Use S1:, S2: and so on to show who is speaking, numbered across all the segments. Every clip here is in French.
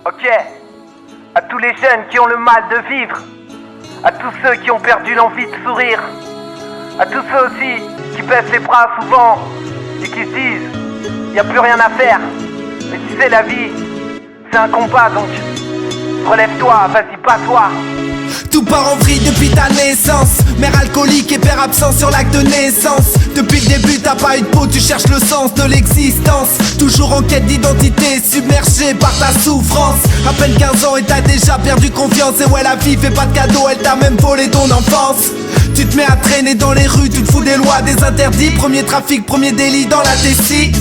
S1: Ok. À tous les jeunes qui ont le mal de vivre, à tous ceux qui ont perdu l'envie de sourire, à tous ceux aussi qui baissent les bras souvent et qui se disent y a plus rien à faire. Mais tu sais, la vie, c'est un combat, donc relève-toi, vas-y, bats-toi.
S2: Tout part en vrille depuis ta naissance. Mère alcoolique et père absent sur l'acte de naissance. Depuis le début t'as pas eu de peau, tu cherches le sens de l'existence. Toujours en quête d'identité, submergé par ta souffrance. À peine 15 ans et t'as déjà perdu confiance. Et ouais, la vie fait pas de cadeau, elle t'a même volé ton enfance. Tu te mets à traîner dans les rues, tu te fous des lois, des interdits. Premier trafic, premier délit dans la Tessie.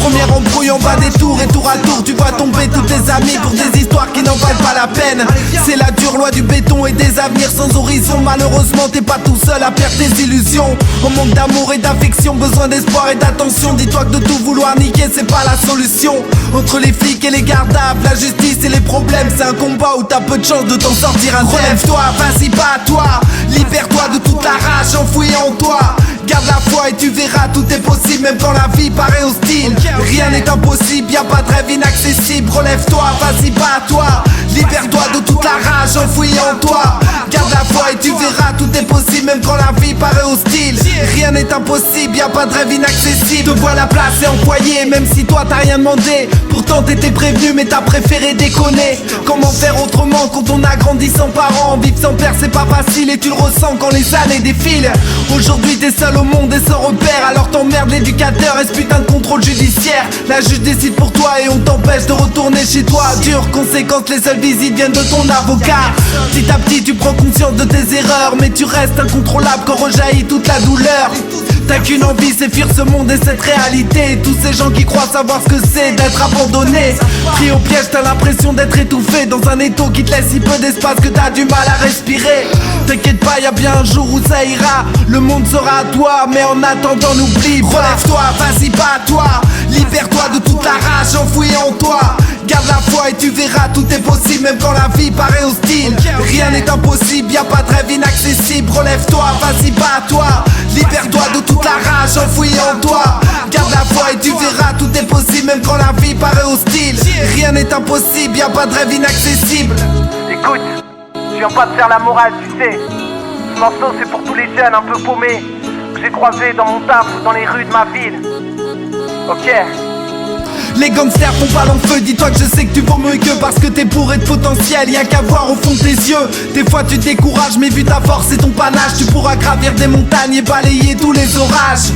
S2: Première embrouille en bas des tours et tour à tour tu vois tomber tous tes amis pour des histoires qui n'en valent pas la peine. C'est la dure loi du béton et des avenirs sans horizon. Malheureusement t'es pas tout seul à perdre tes illusions. En manque d'amour et d'affection, besoin d'espoir et d'attention. Dis-toi que de tout vouloir niquer c'est pas la solution. Entre les flics et les gardables, la justice et les problèmes, c'est un combat où t'as peu de chance de t'en sortir indemne. Relève-toi, vas-y bats-toi, libère-toi de toute la rage enfouie en toi. Garde la foi et tu verras, tout est possible même quand la vie paraît hostile. Rien n'est impossible, y'a pas de rêve inaccessible. Relève-toi, vas-y bats-toi, libère-toi de toute la rage enfouie en toi. Garde la foi et tu verras, tout est possible même quand la vie paraît hostile. Rien n'est impossible, y'a pas de rêve inaccessible. Te voilà placé en foyer, même si toi t'as rien demandé. Pourtant t'étais prévenu mais t'as préféré déconner. Comment faire autrement quand on a grandi sans parents? Vivre sans père c'est pas facile et tu le ressens quand les années défilent. Aujourd'hui t'es seul au monde et sans repère, alors t'emmerdes l'éducateur et ce putain de contrôle judiciaire. La juge décide pour toi et on t'empêche de retourner chez toi. Dure conséquence, les seules visites viennent de ton avocat. Petit à petit tu prends conscience de tes erreurs, mais tu restes incontrôlable quand rejaillit toute la douleur. T'as qu'une envie, c'est fuir ce monde et cette réalité. Tous ces gens qui croient savoir ce que c'est d'être abandonné. Pris au piège, t'as l'impression d'être étouffé dans un étau qui te laisse si peu d'espace que t'as du mal à respirer. T'inquiète pas, y'a bien un jour où ça ira. Le monde sera à toi, mais en attendant n'oublie pas. Relève-toi, vas-y bats-toi, libère-toi de toute la rage enfouie en toi. Garde la foi et tu verras, tout est possible même quand la vie paraît hostile. Rien n'est impossible, y'a pas de rêve inaccessible. Relève-toi, vas-y bats-toi, libère-toi de toute la rage enfouie en toi. Garde la foi et tu verras, tout est possible même quand la vie paraît hostile. Rien n'est impossible, y'a pas de rêve inaccessible.
S1: Écoute, je viens pas te faire la morale, tu sais. Ce morceau c'est pour tous les jeunes un peu paumés que j'ai croisés dans mon taf ou dans les rues de ma ville. Ok.
S2: Les gangsters font pas l'enfeu, dis-toi que je sais que tu vaux mieux que parce que t'es bourré de potentiel, y'a qu'à voir au fond de tes yeux. Des fois tu te décourages mais vu ta force et ton panache, tu pourras gravir des montagnes et balayer tous les orages.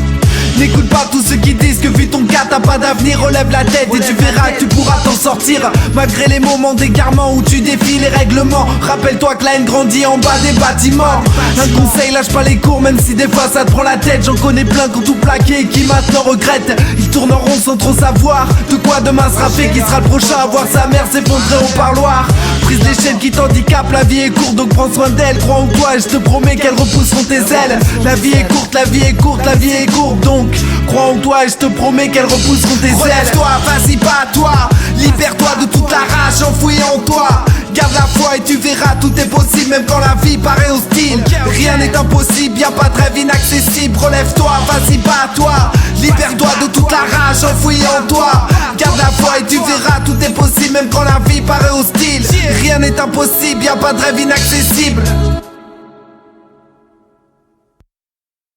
S2: N'écoute pas tous ceux qui disent que vu ton cas t'as pas d'avenir. Relève la tête et tu verras que tu pourras t'en sortir. Malgré les moments d'égarement où tu défies les règlements. Rappelle-toi que la haine grandit en bas des bâtiments. Un conseil, lâche pas les cours même si des fois ça te prend la tête. J'en connais plein qui ont tout plaqué et qui maintenant regrettent. Ils tournent en rond sans trop savoir de quoi demain sera fait. Qui sera le prochain à voir sa mère s'effondrer au parloir. Prise les chaînes qui t'handicapent, la vie est courte donc prends soin d'elle. Crois en toi et je te promets qu'elles repousseront tes ailes. La vie est courte, la vie est courte, la vie est courte donc crois en toi et je te promets qu'elles repousseront tes ailes. Relève-toi, vas-y bats-toi, libère-toi de toute la rage enfouie en toi. Garde la foi et tu verras, tout est possible même quand la vie paraît hostile. Rien n'est impossible, y'a pas de rêve inaccessible. Relève-toi, vas-y bats-toi, libère-toi de toute la rage enfouie en toi. Garde la foi et tu verras, tout est possible même quand la vie paraît hostile. Rien n'est impossible, y'a pas de rêve inaccessible.